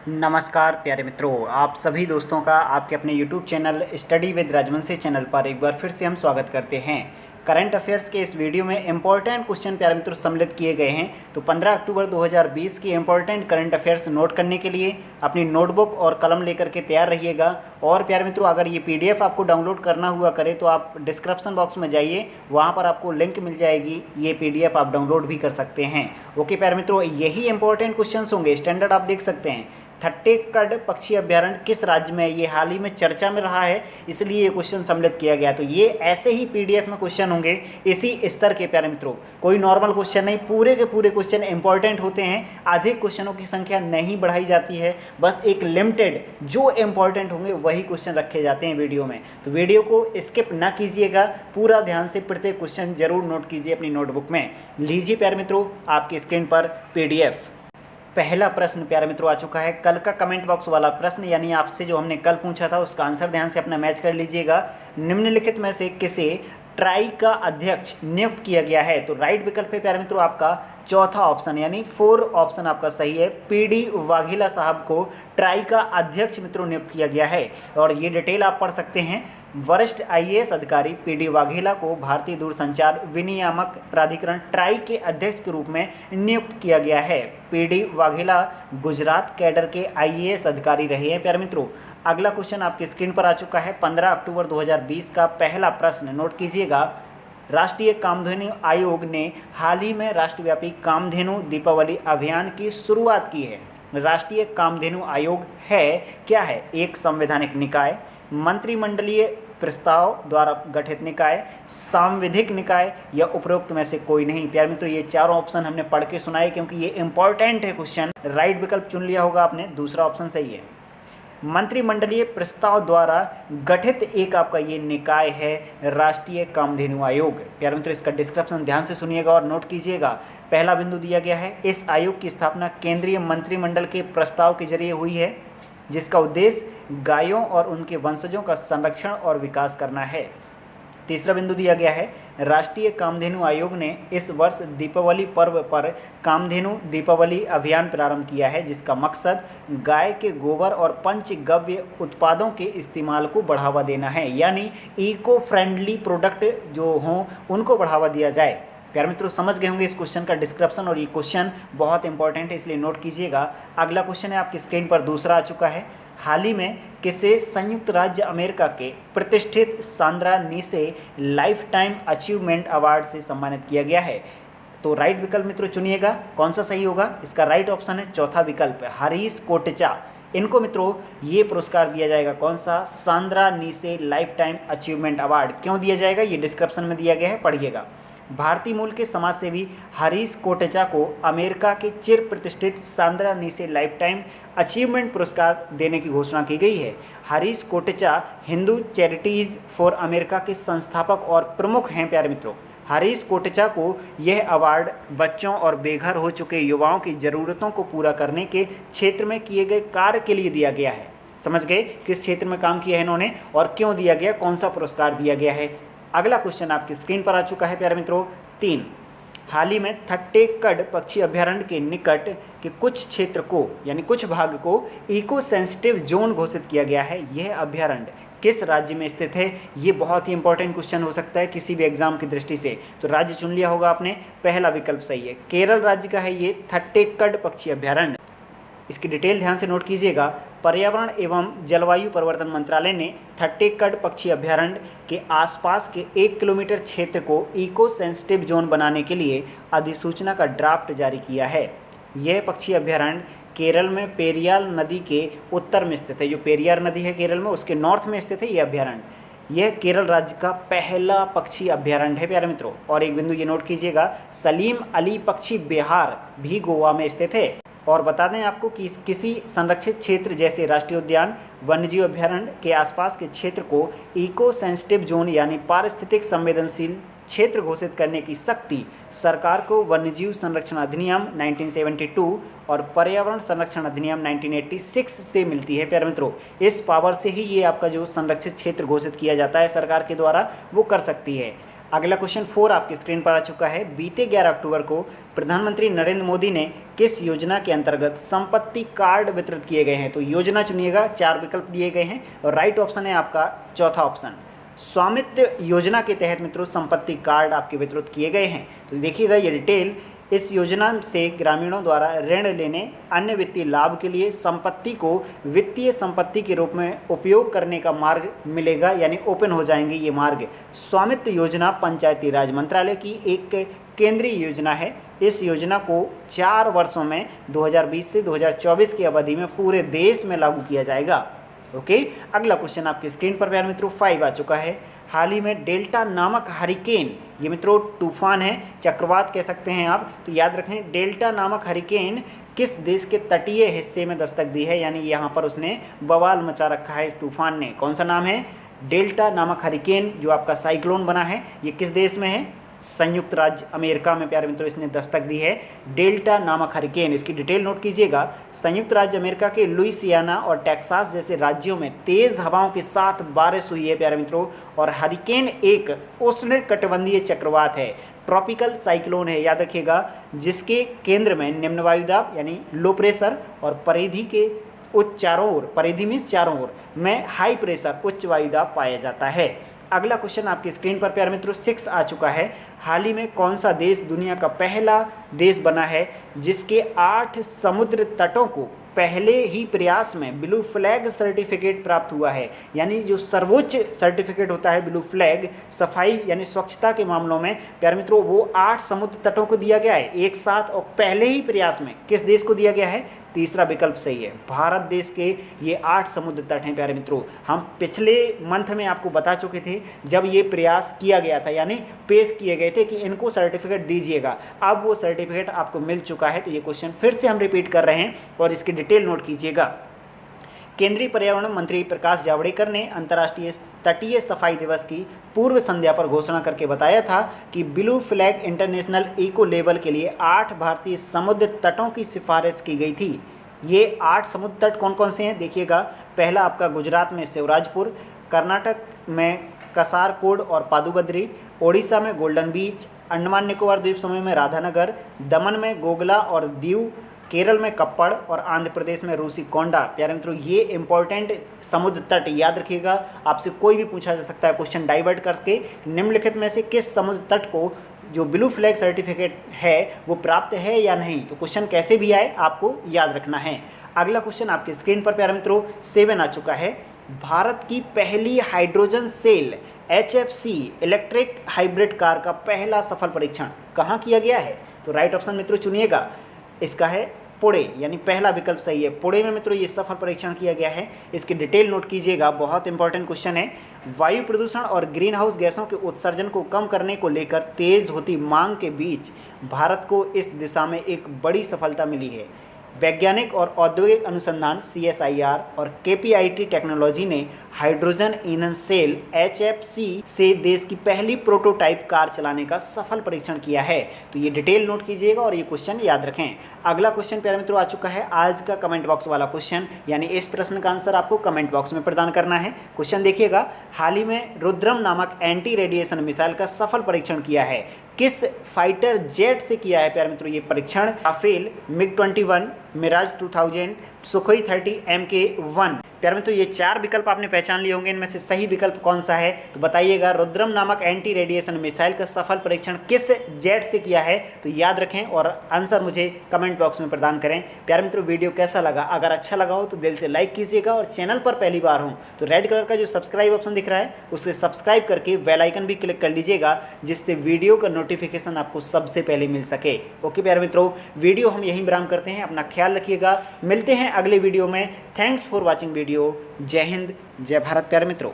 नमस्कार प्यारे मित्रों, आप सभी दोस्तों का आपके अपने YouTube channel study with Rajvanshi channel पर एक बार फिर से हम स्वागत करते हैं। करंट अफेयर्स के इस वीडियो में इंपॉर्टेंट क्वेश्चन प्यारे मित्रों सम्मिलित किए गए हैं। तो 15 अक्टूबर 2020 की इंपॉर्टेंट करंट अफेयर्स नोट करने के लिए अपनी नोटबुक और कलम लेकर के तैयार रहिएगा। और प्यारे मित्रों, अगर ये PDF आपको डाउनलोड करना हुआ करे तो आप डिस्क्रिप्शन बॉक्स में जाइए, वहाँ पर आपको लिंक मिल जाएगी, ये PDF आप डाउनलोड भी कर सकते हैं। ओके प्यारे मित्रों, यही इंपॉर्टेंट क्वेश्चन होंगे। स्टैंडर्ड आप देख सकते हैं, छत्तीसगढ़ पक्षी अभ्यारण्य किस राज्य में है, ये हाल ही में चर्चा में रहा है, इसलिए ये क्वेश्चन सम्मिलित किया गया। तो ये ऐसे ही PDF में क्वेश्चन होंगे इसी स्तर के प्यारे मित्रों, कोई नॉर्मल क्वेश्चन नहीं, पूरे के पूरे क्वेश्चन इंपॉर्टेंट होते हैं। अधिक क्वेश्चनों की संख्या नहीं बढ़ाई जाती है, बस एक लिमिटेड जो इंपॉर्टेंट होंगे वही क्वेश्चन रखे जाते हैं वीडियो में। तो वीडियो को स्किप ना कीजिएगा, पूरा ध्यान से प्रत्येक क्वेश्चन जरूर नोट कीजिए अपनी नोटबुक में। लीजिए प्यारे मित्रों, आपकी स्क्रीन पर PDF। पहला प्रश्न प्यारे मित्रों आ चुका है, कल का कमेंट बॉक्स वाला प्रश्न, यानी आपसे जो हमने कल पूछा था उसका आंसर ध्यान से अपना मैच कर लीजिएगा। निम्नलिखित में से किसे ट्राई का अध्यक्ष नियुक्त किया गया है? तो राइट विकल्प है प्यारे मित्रों आपका चौथा ऑप्शन, यानी 4 ऑप्शन आपका सही है। PD वाघेला साहब को ट्राई का अध्यक्ष मित्रों नियुक्त किया गया है। और ये डिटेल आप पढ़ सकते हैं। वरिष्ठ IAS अधिकारी PD वाघेला को भारतीय दूरसंचार विनियामक प्राधिकरण ट्राई के अध्यक्ष के रूप में नियुक्त किया गया है। PD वाघेला गुजरात कैडर के IAS अधिकारी रहे हैं प्यारे मित्रों। अगला क्वेश्चन आपकी स्क्रीन पर आ चुका है, 15 अक्टूबर 2020 का पहला प्रश्न नोट कीजिएगा। राष्ट्रीय कामधेनु आयोग ने हाल ही में राष्ट्रव्यापी कामधेनु दीपावली अभियान की शुरुआत की है। राष्ट्रीय कामधेनु आयोग है क्या है? एक संवैधानिक निकाय, मंत्रिमंडलीय प्रस्ताव द्वारा गठित निकाय, सांविधिक निकाय, या उपरोक्त में से कोई नहीं। प्यारे मित्रों, ये चारों ऑप्शन हमने पढ़ के सुनाए क्योंकि ये इंपॉर्टेंट है क्वेश्चन। राइट विकल्प चुन लिया होगा आपने, दूसरा ऑप्शन सही है। मंत्रिमंडलीय प्रस्ताव द्वारा गठित एक आपका ये निकाय है राष्ट्रीय कामधेनु आयोग। प्यारे मित्रों, इसका डिस्क्रिप्शन ध्यान से सुनिएगा और नोट कीजिएगा। पहला बिंदु दिया गया है, इस आयोग की स्थापना केंद्रीय मंत्रिमंडल के प्रस्ताव के जरिए हुई है, जिसका उद्देश्य गायों और उनके वंशजों का संरक्षण और विकास करना है। तीसरा बिंदु दिया गया है, राष्ट्रीय कामधेनु आयोग ने इस वर्ष दीपावली पर्व पर कामधेनु दीपावली अभियान प्रारंभ किया है, जिसका मकसद गाय के गोबर और पंचगव्य उत्पादों के इस्तेमाल को बढ़ावा देना है, यानी इको फ्रेंडली प्रोडक्ट जो हों उनको बढ़ावा दिया जाए। प्यारे मित्रों, समझ गए होंगे इस क्वेश्चन का डिस्क्रिप्शन, और ये क्वेश्चन बहुत इंपॉर्टेंट है इसलिए नोट कीजिएगा। अगला क्वेश्चन है आपकी स्क्रीन पर, दूसरा आ चुका है, हाल ही में किसे संयुक्त राज्य अमेरिका के प्रतिष्ठित Sandra Neese lifetime achievement award से सम्मानित किया गया है? तो राइट विकल्प मित्रों चुनिएगा, कौन सा सही होगा? इसका राइट ऑप्शन है चौथा विकल्प, हरीश कोटचा। इनको मित्रों ये पुरस्कार दिया जाएगा, कौन सा? Sandra Neese lifetime achievement award. क्यों दिया जाएगा ये डिस्क्रिप्शन में दिया गया है, पढ़िएगा। भारतीय मूल के समाजसेवी हरीश कोटेचा को अमेरिका के चिर प्रतिष्ठित Sandra Neese lifetime achievement पुरस्कार देने की घोषणा की गई है। Harish Kotecha Hindu charities for America के संस्थापक और प्रमुख हैं प्यारे मित्रों। हरीश कोटेचा को यह अवार्ड बच्चों और बेघर हो चुके युवाओं की ज़रूरतों को पूरा करने के क्षेत्र में किए गए कार्य के लिए दिया गया है। समझ गए किस क्षेत्र में काम किया है इन्होंने और क्यों दिया गया, कौन सा पुरस्कार दिया गया है? अगला क्वेश्चन आपकी स्क्रीन पर आ चुका है प्यारे मित्रों, 3। हाल ही में छत्तीसगढ़ पक्षी अभ्यारण्य के निकट के कुछ क्षेत्र को, यानी कुछ भाग को इको सेंसिटिव जोन घोषित किया गया है। यह अभ्यारण्य किस राज्य में स्थित है? ये बहुत ही इंपॉर्टेंट क्वेश्चन हो सकता है किसी भी एग्जाम की दृष्टि से। तो राज्य चुन लिया होगा आपने, पहला विकल्प सही है, केरल राज्य का है ये छत्तीसगढ़ पक्षी अभ्यारण्य। इसकी डिटेल ध्यान से नोट कीजिएगा। पर्यावरण एवं जलवायु परिवर्तन मंत्रालय ने छत्तीसगढ़ पक्षी अभ्यारण्य के आसपास के 1 किलोमीटर क्षेत्र को इको सेंसिटिव जोन बनाने के लिए अधिसूचना का ड्राफ्ट जारी किया है। यह पक्षी अभ्यारण्य केरल में पेरियार नदी के उत्तर में स्थित है। जो पेरियार नदी है केरल में, उसके नॉर्थ में स्थित है यह अभ्यारण्य। यह केरल राज्य का पहला पक्षी अभ्यारण्य है प्यारे मित्रों। और एक बिंदु ये नोट कीजिएगा, सलीम अली पक्षी विहार भी गोवा में स्थित है। और बता दें आपको कि किसी संरक्षित क्षेत्र जैसे राष्ट्रीय उद्यान, वन्यजीव अभ्यारण्य के आसपास के क्षेत्र को इको सेंसिटिव जोन यानी पारिस्थितिक संवेदनशील क्षेत्र घोषित करने की शक्ति सरकार को वन्यजीव संरक्षण अधिनियम 1972 और पर्यावरण संरक्षण अधिनियम 1986 से मिलती है प्यारे मित्रों। इस पावर से ही ये आपका जो संरक्षित क्षेत्र घोषित किया जाता है सरकार के द्वारा, वो कर सकती है। अगला क्वेश्चन 4 आपकी स्क्रीन पर आ चुका है। बीते 11 अक्टूबर को प्रधानमंत्री नरेंद्र मोदी ने किस योजना के अंतर्गत संपत्ति कार्ड वितरित किए गए हैं? तो योजना चुनिएगा, 4 विकल्प दिए गए हैं और राइट ऑप्शन है आपका चौथा ऑप्शन। स्वामित्व योजना के तहत मित्रों संपत्ति कार्ड आपके वितरित किए गए हैं। तो देखिएगा ये डिटेल, इस योजना से ग्रामीणों द्वारा ऋण लेने, अन्य वित्तीय लाभ के लिए संपत्ति को वित्तीय संपत्ति के रूप में उपयोग करने का मार्ग मिलेगा, यानी ओपन हो जाएंगे ये मार्ग। स्वामित्व योजना पंचायती राज मंत्रालय की एक केंद्रीय योजना है। इस योजना को 4 वर्षों में 2020 से 2024 की अवधि में पूरे देश में लागू किया जाएगा। ओके, अगला क्वेश्चन आपकी स्क्रीन पर प्यारे मित्रों 5 आ चुका है। हाल ही में डेल्टा नामक हरिकेन, ये मित्रों तूफान है, चक्रवात कह सकते हैं आप, तो याद रखें डेल्टा नामक हरिकेन किस देश के तटीय हिस्से में दस्तक दी है, यानी यहाँ पर उसने बवाल मचा रखा है इस तूफान ने। कौन सा नाम है? डेल्टा नामक हरिकेन जो आपका साइक्लोन बना है, ये किस देश में है? संयुक्त राज्य अमेरिका में प्यारे मित्रों इसने दस्तक दी है, डेल्टा नामक हरिकेन। इसकी डिटेल नोट कीजिएगा। संयुक्त राज्य अमेरिका के लुइसियाना और टेक्सास जैसे राज्यों में तेज हवाओं के साथ बारिश हुई है प्यारे मित्रों, और हरिकेन एक उष्णकटिबंधीय चक्रवात है, ट्रॉपिकल साइक्लोन है, याद रखिएगा, जिसके केंद्र में निम्न वायुदाब यानी लो प्रेशर और परिधि के उच्च चारों ओर, परिधि मीन्स चारों ओर में हाई प्रेशर उच्च वायुदाब पाया जाता है। अगला क्वेश्चन आपकी स्क्रीन पर प्यारे मित्रों 6 आ चुका है। हाल ही में कौन सा देश दुनिया का पहला देश बना है जिसके 8 समुद्र तटों को पहले ही प्रयास में ब्लू फ्लैग सर्टिफिकेट प्राप्त हुआ है? यानी जो सर्वोच्च सर्टिफिकेट होता है ब्लू फ्लैग सफाई यानी स्वच्छता के मामलों में प्यारे मित्रों, वो 8 समुद्र तटों को दिया गया है एक साथ, और पहले ही प्रयास में किस देश को दिया गया है? तीसरा विकल्प सही है, भारत देश के ये 8 समुद्र तट हैं प्यारे मित्रों। हम पिछले मंथ में आपको बता चुके थे जब ये प्रयास किया गया था, यानी पेश किए गए थे कि इनको सर्टिफिकेट दीजिएगा। अब वो सर्टिफिकेट आपको मिल चुका है। तो ये क्वेश्चन फिर से हम रिपीट कर रहे हैं और इसकी डिटेल नोट कीजिएगा। केंद्रीय पर्यावरण मंत्री प्रकाश जावड़ेकर ने अंतर्राष्ट्रीय तटीय सफाई दिवस की पूर्व संध्या पर घोषणा करके बताया था कि blue flag international eco level के लिए 8 भारतीय समुद्र तटों की सिफारिश की गई थी। ये 8 समुद्र तट कौन कौन से हैं? देखिएगा, पहला आपका गुजरात में शिवराजपुर, कर्नाटक में कसारकोड और पादुबद्री, ओडिशा में गोल्डन बीच, अंडमान निकोबार द्वीप समूह में राधानगर, दमन में गोगला और दीव, केरल में कप्पड़ और आंध्र प्रदेश में रूसीकोंडा। प्यारे मित्रों, ये इंपॉर्टेंट समुद्र तट याद रखिएगा, आपसे कोई भी पूछा जा सकता है क्वेश्चन डाइवर्ट करके। निम्नलिखित में से किस समुद्र तट को जो ब्लू फ्लैग सर्टिफिकेट है वो प्राप्त है या नहीं? तो क्वेश्चन कैसे भी आए आपको याद रखना है। अगला क्वेश्चन आपकी स्क्रीन पर प्यारे मित्रों 7 आ चुका है। भारत की पहली hydrogen cell HFC electric hybrid car का पहला सफल परीक्षण कहाँ किया गया है? तो राइट ऑप्शन मित्रों चुनिएगा, इसका है पुणे, यानी पहला विकल्प सही है। पुणे में मित्रों ये सफल परीक्षण किया गया है। इसकी डिटेल नोट कीजिएगा, बहुत इंपॉर्टेंट क्वेश्चन है। वायु प्रदूषण और ग्रीन हाउस गैसों के उत्सर्जन को कम करने को लेकर तेज होती मांग के बीच भारत को इस दिशा में एक बड़ी सफलता मिली है। वैज्ञानिक और औद्योगिक अनुसंधान CSIR और KPIT टेक्नोलॉजी ने हाइड्रोजन ईंधन सेल HFC से देश की पहली प्रोटोटाइप कार चलाने का सफल परीक्षण किया है। तो ये डिटेल नोट कीजिएगा और ये क्वेश्चन याद रखें। अगला क्वेश्चन प्यारे मित्रों आ चुका है आज का कमेंट बॉक्स वाला क्वेश्चन, यानी इस प्रश्न का आंसर आपको कमेंट बॉक्स में प्रदान करना है। क्वेश्चन देखिएगा, हाल ही में रुद्रम नामक एंटी रेडिएशन मिसाइल का सफल परीक्षण किया है, किस फाइटर जेट से किया है प्यारे मित्रों ये परीक्षण? Rafale, MiG-21, Mirage 2000, Sukhoi 30 MK1। प्यारे मित्रों ये 4 विकल्प आपने पहचान लिए होंगे, इनमें से सही विकल्प कौन सा है? तो बताइएगा। रुद्रम नामक एंटी रेडिएशन मिसाइल का सफल परीक्षण किस जेट से किया है? तो याद रखें और आंसर मुझे कमेंट बॉक्स में प्रदान करें। प्यारे मित्रों वीडियो कैसा लगा? अगर अच्छा लगा हो तो दिल से लाइक कीजिएगा, और चैनल पर पहली बार हो तो रेड कलर का जो सब्सक्राइब ऑप्शन दिख रहा है उसे सब्सक्राइब करके बेल आइकन भी क्लिक कर लीजिएगा, जिससे वीडियो का नोटिफिकेशन आपको सबसे पहले मिल सके। ओके प्यारे मित्रों, वीडियो हम यहीं विराम करते हैं। अपना ख्याल रखिएगा, मिलते हैं अगले वीडियो में। Thanks for watching video. जय हिंद, जय भारत प्यारे मित्रों।